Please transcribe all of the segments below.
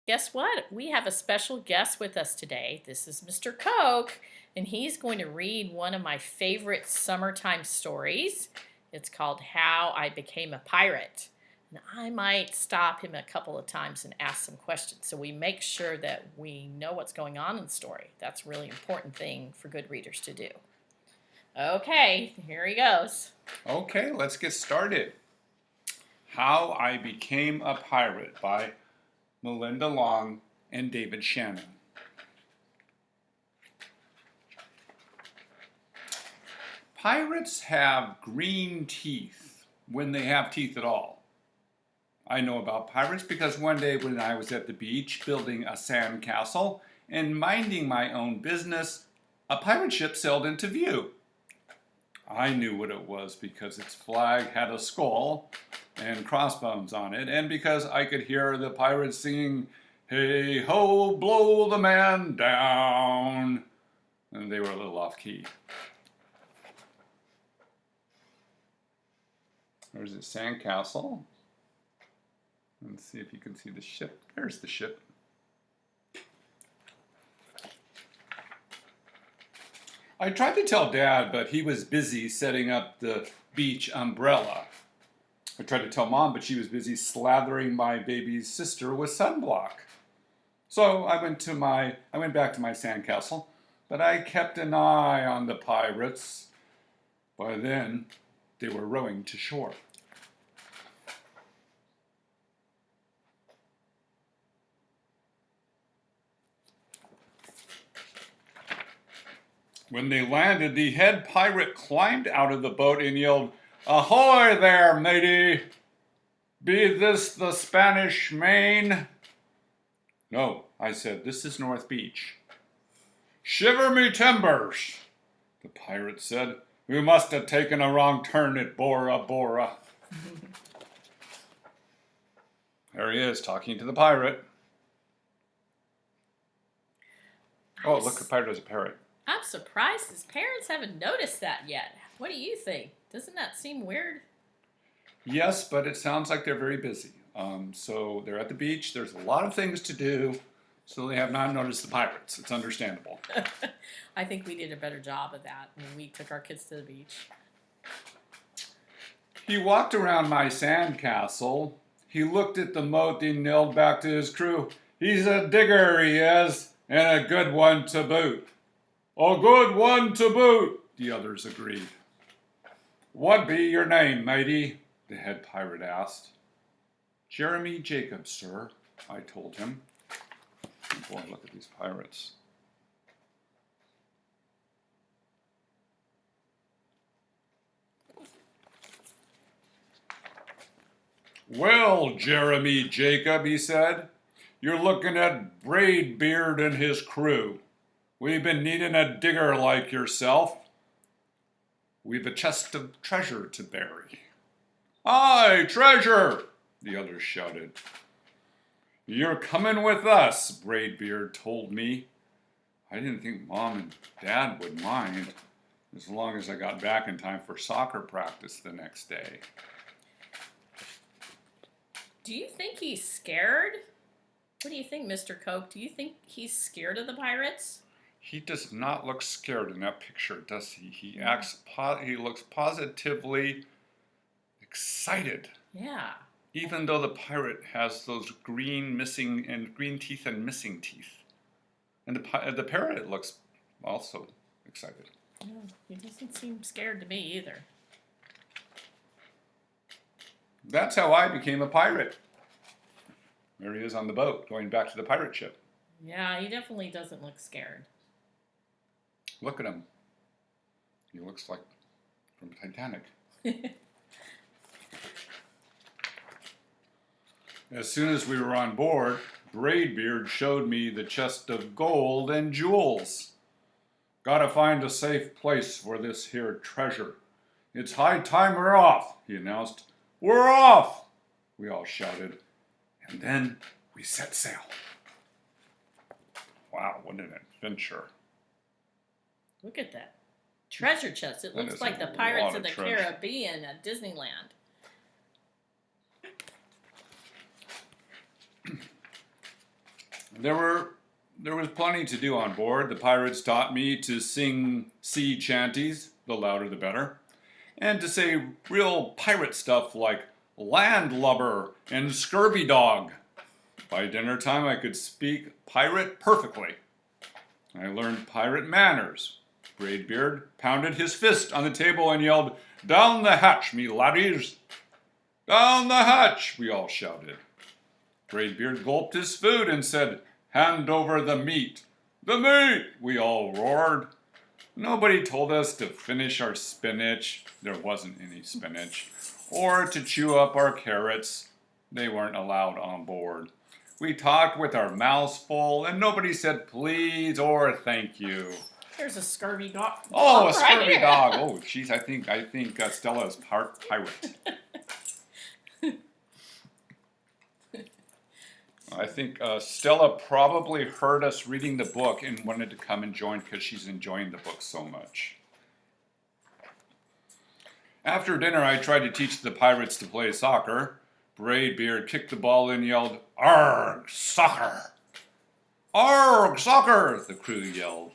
Guess what? We have a special guest with us today. This is Mr. Coke, and he's going to read one of my favorite summertime stories. It's called How I Became a Pirate. And I might stop him a couple of times and ask some questions so we make sure that we know what's going on in the story. That's a really important thing for good readers to do. Okay, here he goes. Okay, let's get started. How I Became a Pirate by Melinda Long and David Shannon. Pirates have green teeth when they have teeth at all. I know about pirates because one day when I was at the beach building a sand castle and minding my own business, a pirate ship sailed into view. I knew what it was because its flag had a skull and crossbones on it, and because I could hear the pirates singing, "Hey ho, blow the man down," and they were a little off key. There's a sandcastle. Let's see if you can see the ship. There's the ship. I tried to tell Dad, but he was busy setting up the beach umbrella. I tried to tell Mom, but she was busy slathering my baby's sister with sunblock. So I went back to my sandcastle, but I kept an eye on the pirates. By then, they were rowing to shore. When they landed, the head pirate climbed out of the boat and yelled, "Ahoy there, matey! Be this the Spanish Main?" "No," I said, "this is North Beach." "Shiver me timbers," the pirate said. "We must have taken a wrong turn at Bora Bora." There he is, talking to the pirate. Oh, look, the pirate is a parrot. I'm surprised his parents haven't noticed that yet. What do you think? Doesn't that seem weird? Yes, but it sounds like they're very busy. So they're at the beach. There's a lot of things to do, so they have not noticed the pirates. It's understandable. I think we did a better job of that when we took our kids to the beach. He walked around my sandcastle. He looked at the moat and yelled back to his crew, "He's a digger, he is, and a good one to boot." "A good one to boot," the others agreed. "What be your name, matey?" the head pirate asked. "Jeremy Jacobs, sir," I told him. Oh boy, look at these pirates. "Well, Jeremy Jacob," he said, "you're looking at Braidbeard and his crew. We've been needing a digger like yourself. We've a chest of treasure to bury." "Aye, treasure!" the others shouted. "You're coming with us," Braidbeard told me. I didn't think Mom and Dad would mind, as long as I got back in time for soccer practice the next day. Do you think he's scared? What do you think, Mr. Coke? Do you think he's scared of the pirates? He does not look scared in that picture, does he? He looks positively excited. Yeah. Even though the pirate has those green teeth and missing teeth. And the parrot looks also excited. No, he doesn't seem scared to me either. That's how I became a pirate. There he is on the boat, going back to the pirate ship. Yeah, he definitely doesn't look scared. Look at him. He looks like from Titanic. As soon as we were on board, Braidbeard showed me the chest of gold and jewels. "Gotta find a safe place for this here treasure. It's high time we're off," he announced. "We're off!" we all shouted. And then we set sail. Wow, what an adventure. Look at that treasure chest. It That looks is like a the Pirates lot of the of treasure. Caribbean at Disneyland. There was plenty to do on board. The pirates taught me to sing sea chanties, the louder the better, and to say real pirate stuff like landlubber and scurvy dog. By dinner time, I could speak pirate perfectly. I learned pirate manners. Braidbeard pounded his fist on the table and yelled, "Down the hatch, me laddies!" "Down the hatch!" we all shouted. Braidbeard gulped his food and said, "Hand over the meat." "The meat!" we all roared. Nobody told us to finish our spinach. There wasn't any spinach. Or to chew up our carrots. They weren't allowed on board. We talked with our mouths full, and nobody said please or thank you. There's a scurvy dog. Oh, a right scurvy here. dog. Oh, jeez, I think Stella is part pirate. I think Stella probably heard us reading the book and wanted to come and join because she's enjoying the book so much. After dinner, I tried to teach the pirates to play soccer. Braidbeard kicked the ball and yelled, "Arg, soccer!" "Arg, soccer!" the crew yelled.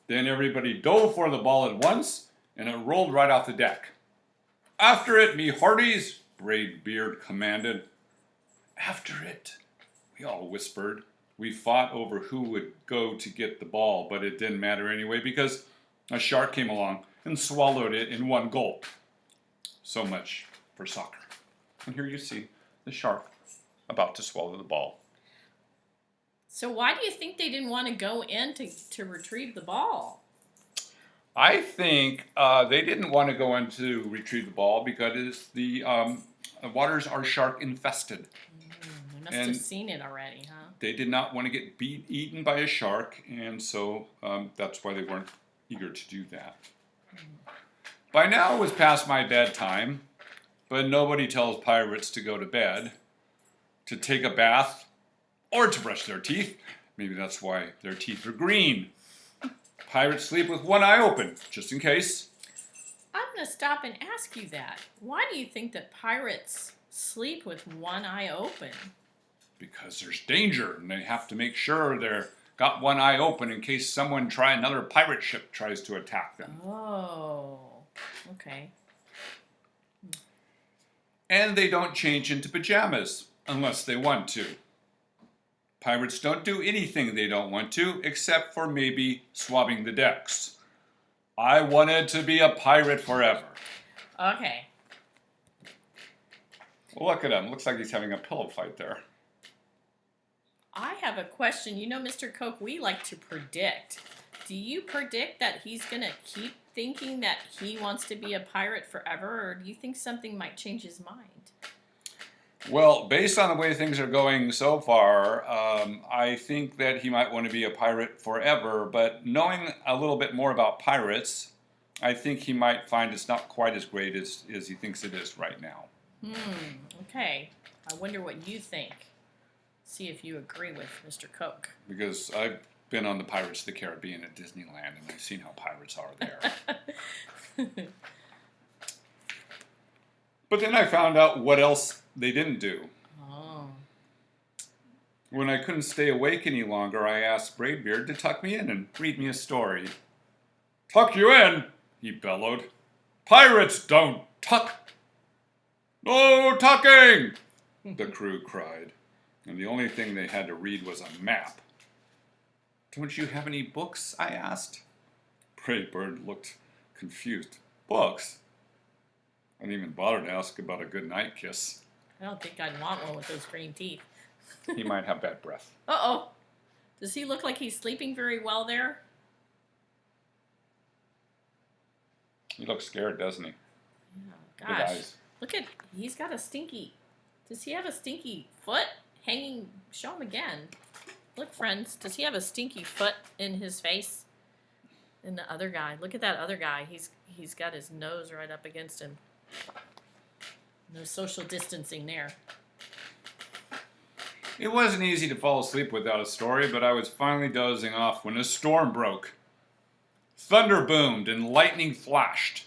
Then everybody dove for the ball at once, and it rolled right off the deck. "After it, me hearties!" Braidbeard commanded. "After it!" we all whispered. We fought over who would go to get the ball, but it didn't matter anyway because a shark came along and swallowed it in one gulp. So much for soccer. And here you see the shark about to swallow the ball. So why do you think they didn't want to go in to retrieve the ball? I think they didn't want to go in to retrieve the ball because the waters are shark infested. They must have seen it already, huh? They did not want to get eaten by a shark, and so that's why they weren't eager to do that. By now it was past my bedtime, but nobody tells pirates to go to bed, to take a bath, or to brush their teeth. Maybe that's why their teeth are green. Pirates sleep with one eye open, just in case. I'm going to stop and ask you that. Why do you think that pirates sleep with one eye open? Because there's danger, and they have to make sure they're got one eye open in case another pirate ship tries to attack them. Oh, okay. And they don't change into pajamas unless they want to. Pirates don't do anything they don't want to, except for maybe swabbing the decks. I wanted to be a pirate forever. Okay. Look at him. Looks like he's having a pillow fight there. I have a question. You know, Mr. Coke, we like to predict. Do you predict that he's going to keep thinking that he wants to be a pirate forever, or do you think something might change his mind? Well, based on the way things are going so far, I think that he might want to be a pirate forever, but knowing a little bit more about pirates, I think he might find it's not quite as great as he thinks it is right now. Okay. I wonder what you think. See if you agree with Mr. Coke. Because I've been on the Pirates of the Caribbean at Disneyland, and I've seen how pirates are there. But then I found out what else they didn't do. Oh. When I couldn't stay awake any longer, I asked Braidbeard to tuck me in and read me a story. "Tuck you in?" he bellowed. "Pirates don't tuck." "No tucking!" the crew cried. And the only thing they had to read was a map. "Don't you have any books?" I asked. Braidbeard looked confused. "Books?" I didn't even bother to ask about a goodnight kiss. I don't think I'd want one with those green teeth. He might have bad breath. Uh-oh. Does he look like he's sleeping very well there? He looks scared, doesn't he? Yeah, Big gosh. eyes. Look at, he's got a stinky. Does he have a stinky foot hanging? Show him again. Look, friends, does he have a stinky foot in his face? And the other guy, look at that other guy. He's got his nose right up against him. No social distancing there. It wasn't easy to fall asleep without a story, but I was finally dozing off when a storm broke. Thunder boomed and lightning flashed.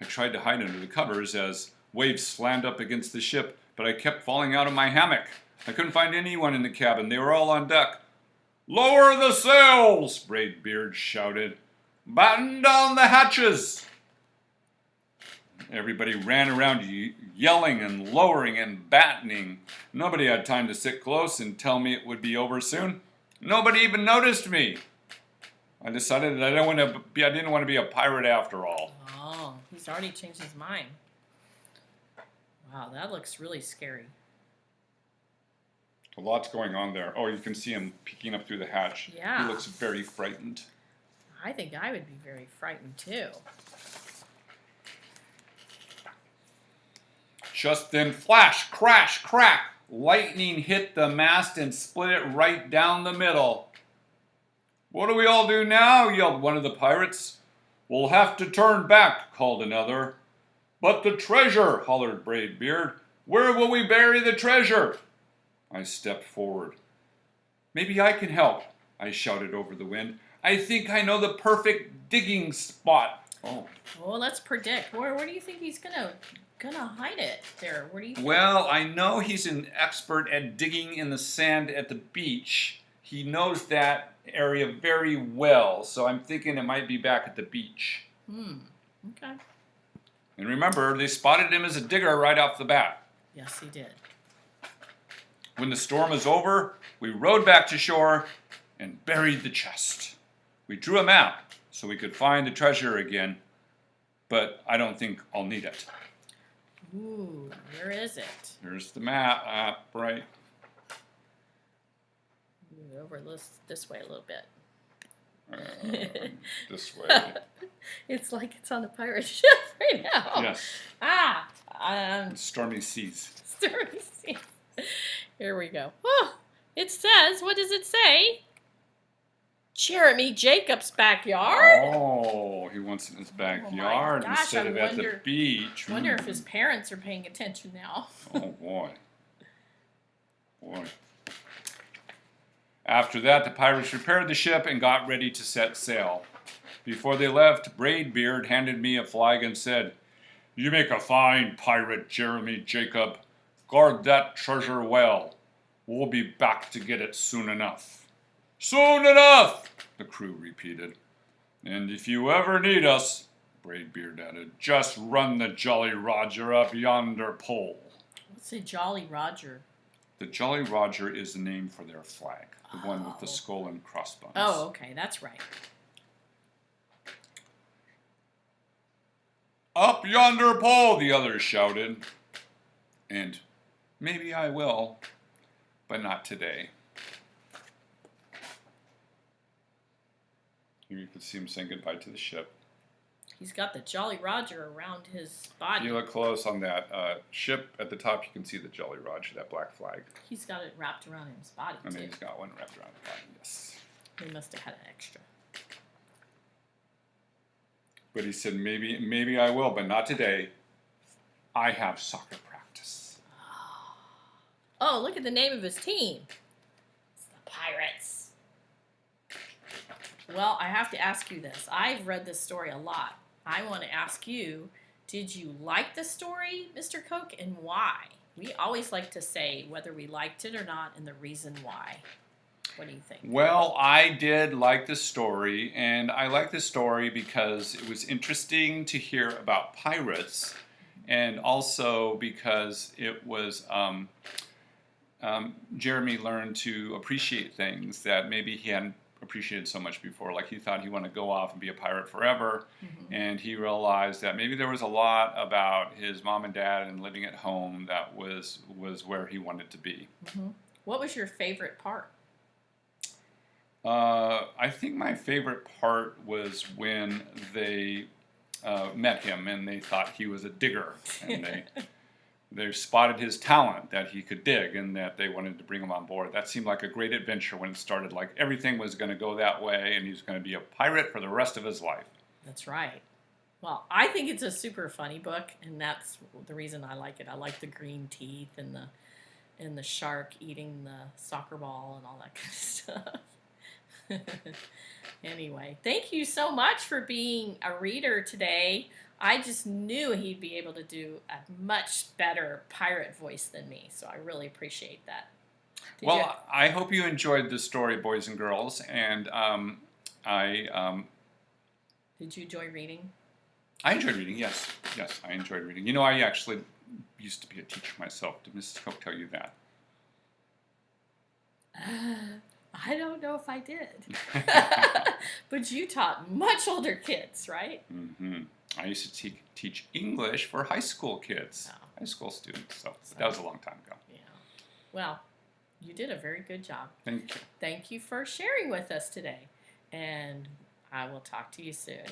I tried to hide under the covers as waves slammed up against the ship, but I kept falling out of my hammock. I couldn't find anyone in the cabin. They were all on deck. Lower the sails, Braidbeard shouted. Batten down the hatches. Everybody ran around yelling and lowering and battening. Nobody had time to sit close and tell me it would be over soon. Nobody even noticed me. I decided that I didn't want to be a pirate after all. Oh, he's already changed his mind. Wow, that looks really scary. A lot's going on there. Oh, you can see him peeking up through the hatch. Yeah. He looks very frightened. I think I would be very frightened too. Just then, flash, crash, crack. Lightning hit the mast and split it right down the middle. What do we all do now? Yelled one of the pirates. We'll have to turn back, called another. But the treasure, hollered Braidbeard. Where will we bury the treasure? I stepped forward. Maybe I can help, I shouted over the wind. I think I know the perfect digging spot. Oh. Well, let's predict. Where do you think he's gonna hide it there? Where do you think? Well, I know he's an expert at digging in the sand at the beach. He knows that area very well, so I'm thinking it might be back at the beach. Okay. And remember, they spotted him as a digger right off the bat. Yes, he did. When the storm was over, we rowed back to shore and buried the chest. We drew a map so we could find the treasure again, but I don't think I'll need it. Ooh, where is it? Here's the map, right? Move it over this way a little bit. This way. It's like it's on a pirate ship right now. Yes. Stormy seas. Stormy seas. Here we go. Oh, it says, what does it say? Jeremy Jacobs' backyard? Oh, he wants it in his backyard instead of at the beach. I wonder if his parents are paying attention now. Oh, boy. After that, the pirates repaired the ship and got ready to set sail. Before they left, Braidbeard handed me a flag and said, You make a fine pirate, Jeremy Jacob. Guard that treasure well. We'll be back to get it soon enough. Soon enough, the crew repeated. And if you ever need us, Braidbeard added, just run the Jolly Roger up yonder pole. What's a Jolly Roger? The Jolly Roger is the name for their flag, the one with the skull and crossbones. Oh, okay, that's right. Up yonder pole, the others shouted. And maybe I will, but not today. Here you can see him saying goodbye to the ship. He's got the Jolly Roger around his body. If you look close on that ship at the top, you can see the Jolly Roger, that black flag. He's got it wrapped around his body, And too. then he's got one wrapped around the body, yes. He must have had an extra. But he said, maybe I will, but not today. I have soccer practice. Oh, look at the name of his team. It's the Pirates. Well, I have to ask you this. I've read this story a lot. I want to ask you, did you like the story, Mr. Cook, and why? We always like to say whether we liked it or not and the reason why. What do you think? Well, I did like the story, and I like the story because it was interesting to hear about pirates, and also because it was Jeremy learned to appreciate things that maybe he hadn't appreciated so much before. Like he thought he wanted to go off and be a pirate forever, and he realized that maybe there was a lot about his mom and dad and living at home that was where he wanted to be. What was your favorite part? I think my favorite part was when they met him and they thought he was a digger, and they spotted his talent, that he could dig, and that they wanted to bring him on board. That seemed like a great adventure when it started. Like everything was going to go that way, and he was going to be a pirate for the rest of his life. That's right. Well, I think it's a super funny book, and that's the reason I like it. I like the green teeth and the shark eating the soccer ball and all that kind of stuff. Anyway, thank you so much for being a reader today. I just knew he'd be able to do a much better pirate voice than me, so I really appreciate that. Did Well, you, I hope you enjoyed the story, boys and girls, and I did you enjoy reading? I enjoyed reading. Yes, yes, I enjoyed reading. You know, I actually used to be a teacher myself. Did Mrs. Cook tell you that? I don't know if I did. But you taught much older kids, right? I used to teach English for high school kids, Oh. high school students. So that was a long time ago. Yeah. Well, you did a very good job. Thank you. Thank you for sharing with us today. And I will talk to you soon.